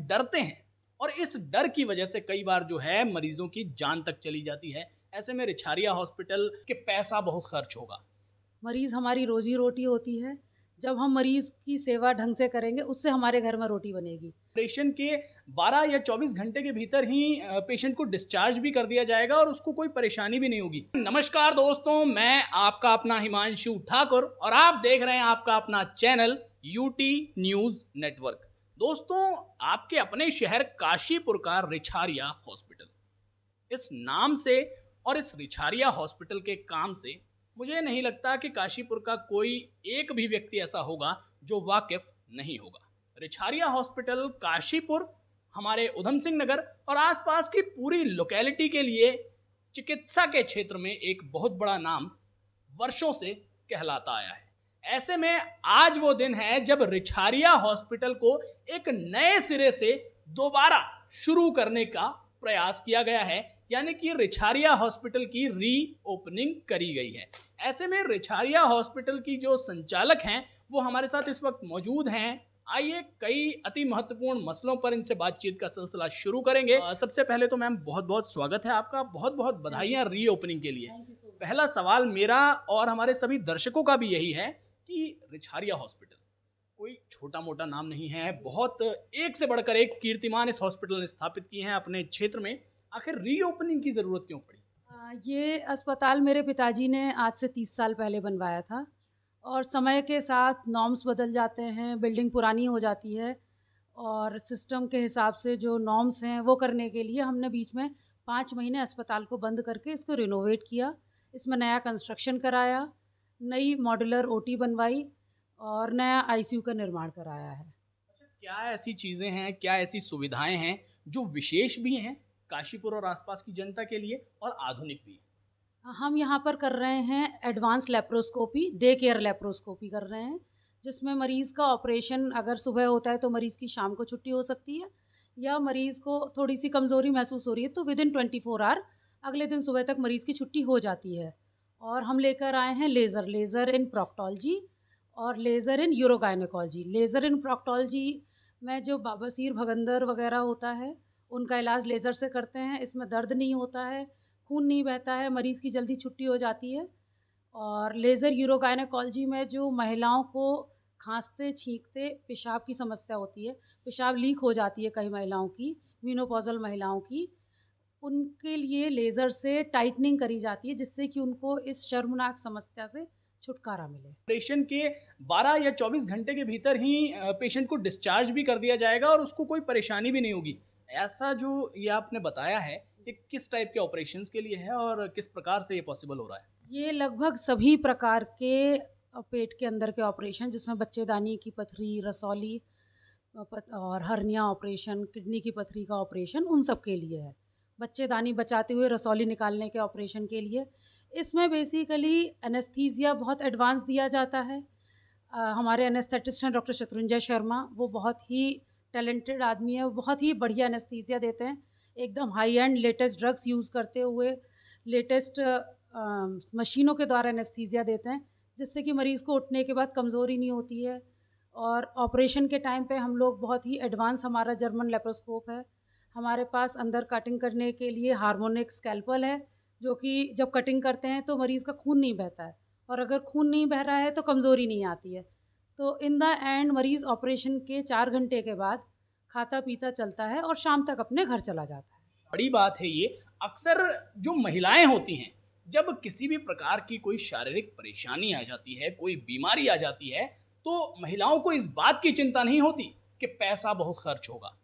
डरते हैं और इस डर की वजह से कई बार जो है मरीजों की जान तक चली जाती है। ऐसे में रिछारिया हॉस्पिटल के पैसा बहुत खर्च होगा। मरीज़ हमारी रोज़ी रोटी होती है। जब हम मरीज़ की सेवा ढंग से करेंगे, उससे हमारे घर में रोटी बनेगी। ऑपरेशन के 12 या 24 घंटे के भीतर ही पेशेंट को डिस्चार्ज भी कर दिया जाएगा और उसको कोई परेशानी भी नहीं होगी। नमस्कार दोस्तों, मैं आपका अपना हिमांशु ठाकुर और आप देख रहे हैं आपका अपना चैनल यूटी न्यूज़ नेटवर्क। दोस्तों, आपके अपने शहर काशीपुर का रिछारिया हॉस्पिटल, इस नाम से और इस रिछारिया हॉस्पिटल के काम से मुझे नहीं लगता कि काशीपुर का कोई एक भी व्यक्ति ऐसा होगा जो वाकिफ नहीं होगा। रिछारिया हॉस्पिटल काशीपुर, हमारे उधम सिंह नगर और आसपास की पूरी लोकेलिटी के लिए चिकित्सा के क्षेत्र में एक बहुत बड़ा नाम वर्षों से कहलाता आया है। ऐसे में आज वो दिन है जब रिछारिया हॉस्पिटल को एक नए सिरे से दोबारा शुरू करने का प्रयास किया गया है, यानी कि रिछारिया हॉस्पिटल की री ओपनिंग करी गई है। ऐसे में रिछारिया हॉस्पिटल की जो संचालक हैं वो हमारे साथ इस वक्त मौजूद हैं। आइए कई अति महत्वपूर्ण मसलों पर इनसे बातचीत का सिलसिला शुरू करेंगे। सबसे पहले तो मैम बहुत बहुत स्वागत है आपका, बहुत बहुत बधाइयाँ री ओपनिंग के लिए। पहला सवाल मेरा और हमारे सभी दर्शकों का भी यही है कि रिछारिया हॉस्पिटल कोई छोटा मोटा नाम नहीं है, बहुत एक से बढ़कर एक कीर्तिमान इस हॉस्पिटल ने स्थापित किए हैं अपने क्षेत्र में। आखिर रीओपनिंग की ज़रूरत क्यों पड़ी? ये अस्पताल मेरे पिताजी ने आज से 30 साल पहले बनवाया था और समय के साथ नॉर्म्स बदल जाते हैं, बिल्डिंग पुरानी हो जाती है और सिस्टम के हिसाब से जो नॉर्म्स हैं वो करने के लिए हमने बीच में 5 महीने अस्पताल को बंद करके इसको रिनोवेट किया। इसमें नया कंस्ट्रक्शन कराया, नई मॉड्यूलर ओटी बनवाई और नया आईसीयू का निर्माण कराया है। अच्छा, क्या ऐसी चीज़ें हैं, क्या ऐसी सुविधाएं हैं जो विशेष भी हैं काशीपुर और आसपास की जनता के लिए और आधुनिक भी? हम यहाँ पर कर रहे हैं advance laparoscopy, day care laparoscopy कर रहे हैं, जिसमें मरीज़ का ऑपरेशन अगर सुबह होता है तो मरीज़ की शाम को छुट्टी हो सकती है, या मरीज़ को थोड़ी सी कमज़ोरी महसूस हो रही है तो विदिन 24 आवर अगले दिन सुबह तक मरीज़ की छुट्टी हो जाती है। और हम लेकर आए हैं लेज़र इन प्रोक्टोलॉजी और लेज़र इन यूरोगायनेकोलॉजी। लेज़र इन प्रोक्टोलॉजी में जो बवासीर भगंदर वगैरह होता है उनका इलाज लेज़र से करते हैं। इसमें दर्द नहीं होता है, खून नहीं बहता है, मरीज़ की जल्दी छुट्टी हो जाती है। और लेज़र यूरोगायनेकोलॉजी में जो महिलाओं को खांसते छींकते पेशाब की समस्या होती है, पेशाब लीक हो जाती है कई महिलाओं की, मेनोपॉज़ल महिलाओं की, उनके लिए लेज़र से टाइटनिंग करी जाती है जिससे कि उनको इस शर्मनाक समस्या से छुटकारा मिले। ऑपरेशन के 12 या 24 घंटे के भीतर ही पेशेंट को डिस्चार्ज भी कर दिया जाएगा और उसको कोई परेशानी भी नहीं होगी। ऐसा जो ये आपने बताया है, ये किस टाइप के ऑपरेशंस के लिए है और किस प्रकार से ये पॉसिबल हो रहा है? ये लगभग सभी प्रकार के पेट के अंदर के ऑपरेशन, जिसमें बच्चेदानी की पथरी, रसौली और हर्निया ऑपरेशन, किडनी की पथरी का ऑपरेशन, उन सब के लिए है। बच्चेदानी बचाते हुए रसौली निकालने के ऑपरेशन के लिए इसमें बेसिकली एनेस्थीसिया बहुत एडवांस दिया जाता है। हमारे एनेस्थेटिस्ट हैं डॉक्टर शत्रुंजय शर्मा, वो बहुत ही टैलेंटेड आदमी है, वो बहुत ही बढ़िया एनेस्थीसिया देते हैं, एकदम high and latest drugs use करते हुए, लेटेस्ट मशीनों के द्वारा एनेस्थीसिया देते हैं, जिससे कि मरीज़ को उठने के बाद कमज़ोरी नहीं होती है। और ऑपरेशन के टाइम पे हम लोग बहुत ही एडवांस, हमारा जर्मन लेप्रोस्कोप है, हमारे पास अंदर कटिंग करने के लिए हार्मोनिक स्कैल्पल है, जो कि जब कटिंग करते हैं तो मरीज़ का खून नहीं बहता है, और अगर खून नहीं बह रहा है तो कमज़ोरी नहीं आती है। तो इन द एंड मरीज़ ऑपरेशन के 4 घंटे के बाद खाता पीता चलता है और शाम तक अपने घर चला जाता है। बड़ी बात है ये। अक्सर जो महिलाएं होती हैं, जब किसी भी प्रकार की कोई शारीरिक परेशानी आ जाती है, कोई बीमारी आ जाती है, तो महिलाओं को इस बात की चिंता नहीं होती कि पैसा बहुत खर्च होगा।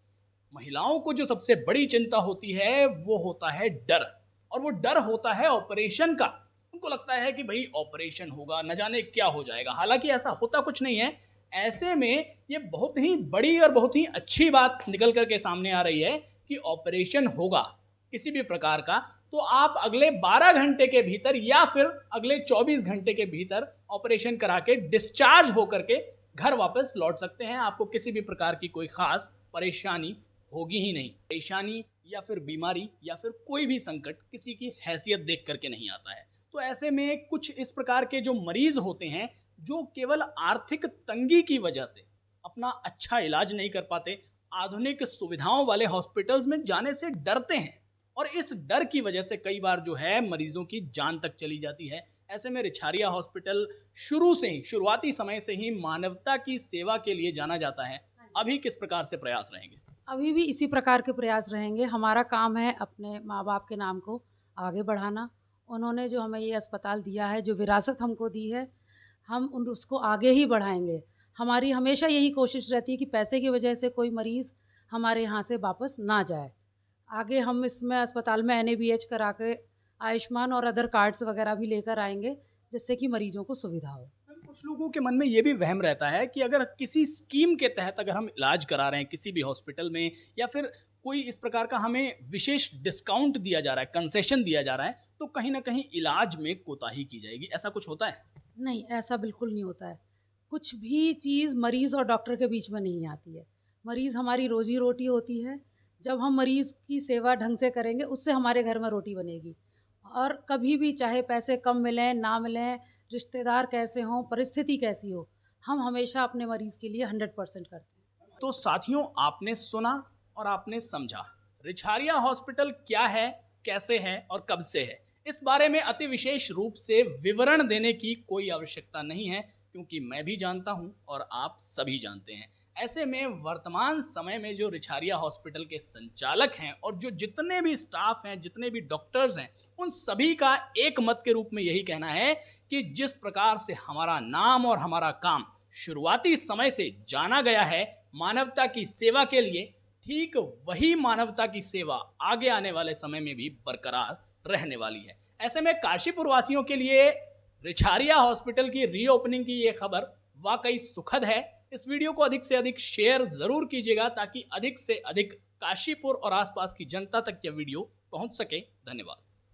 महिलाओं को जो सबसे बड़ी चिंता होती है वो होता है डर, और वो डर होता है ऑपरेशन का। उनको लगता है कि भाई ऑपरेशन होगा, न जाने क्या हो जाएगा, हालांकि ऐसा होता कुछ नहीं है। ऐसे में ये बहुत ही बड़ी और बहुत ही अच्छी बात निकल करके सामने आ रही है कि ऑपरेशन होगा किसी भी प्रकार का तो आप अगले 12 घंटे के भीतर या फिर अगले 24 घंटे के भीतर ऑपरेशन करा के डिस्चार्ज होकर के घर वापस लौट सकते हैं। आपको किसी भी प्रकार की कोई खास परेशानी होगी ही नहीं। परेशानी या फिर बीमारी या फिर कोई भी संकट किसी की हैसियत देख करके नहीं आता है। तो ऐसे में कुछ इस प्रकार के जो मरीज होते हैं जो केवल आर्थिक तंगी की वजह से अपना अच्छा इलाज नहीं कर पाते, आधुनिक सुविधाओं वाले हॉस्पिटल्स में जाने से डरते हैं और इस डर की वजह से कई बार जो है मरीजों की जान तक चली जाती है। ऐसे में रिछारिया हॉस्पिटल शुरुआती समय से ही मानवता की सेवा के लिए जाना जाता है। अभी किस प्रकार से प्रयास रहेंगे? अभी भी इसी प्रकार के प्रयास रहेंगे। हमारा काम है अपने माँ बाप के नाम को आगे बढ़ाना। उन्होंने जो हमें ये अस्पताल दिया है, जो विरासत हमको दी है, हम उसको आगे ही बढ़ाएंगे। हमारी हमेशा यही कोशिश रहती है कि पैसे की वजह से कोई मरीज़ हमारे यहाँ से वापस ना जाए। आगे हम इसमें अस्पताल में NABH करा के आयुष्मान और अदर कार्ड्स वगैरह भी लेकर आएंगे, जिससे कि मरीजों को सुविधा हो। कुछ लोगों के मन में ये भी वहम रहता है कि अगर किसी स्कीम के तहत अगर हम इलाज करा रहे हैं किसी भी हॉस्पिटल में, या फिर कोई इस प्रकार का हमें विशेष डिस्काउंट दिया जा रहा है, कंसेशन दिया जा रहा है, तो कहीं ना कहीं इलाज में कोताही की जाएगी। ऐसा कुछ होता है? नहीं, ऐसा बिल्कुल नहीं होता है। कुछ भी चीज़ मरीज़ और डॉक्टर के बीच में नहीं आती है। मरीज़ हमारी रोजी रोटी होती है। जब हम मरीज़ की सेवा ढंग से करेंगे, उससे हमारे घर में रोटी बनेगी। और कभी भी चाहे पैसे कम मिलें ना मिलें, रिश्तेदार कैसे हों, परिस्थिति कैसी हो, हम हमेशा अपने मरीज़ के लिए 100% करते हैं। तो साथियों, आपने सुना और आपने समझा रिछारिया हॉस्पिटल क्या है, कैसे है और कब से है। इस बारे में अति विशेष रूप से विवरण देने की कोई आवश्यकता नहीं है, क्योंकि मैं भी जानता हूं और आप सभी जानते हैं। ऐसे में वर्तमान समय में जो रिछारिया हॉस्पिटल के संचालक हैं और जो जितने भी स्टाफ हैं, जितने भी डॉक्टर्स हैं, उन सभी का एक मत के रूप में यही कहना है कि जिस प्रकार से हमारा नाम और हमारा काम शुरुआती समय से जाना गया है मानवता की सेवा के लिए, ठीक वही मानवता की सेवा आगे आने वाले समय में भी बरकरार रहने वाली है। ऐसे में काशीपुर वासियों के लिए रिछारिया हॉस्पिटल की रीओपनिंग की ये खबर वाकई सुखद है। इस वीडियो को अधिक से अधिक शेयर जरूर कीजिएगा ताकि अधिक से अधिक काशीपुर और आसपास की जनता तक यह वीडियो पहुंच सके। धन्यवाद।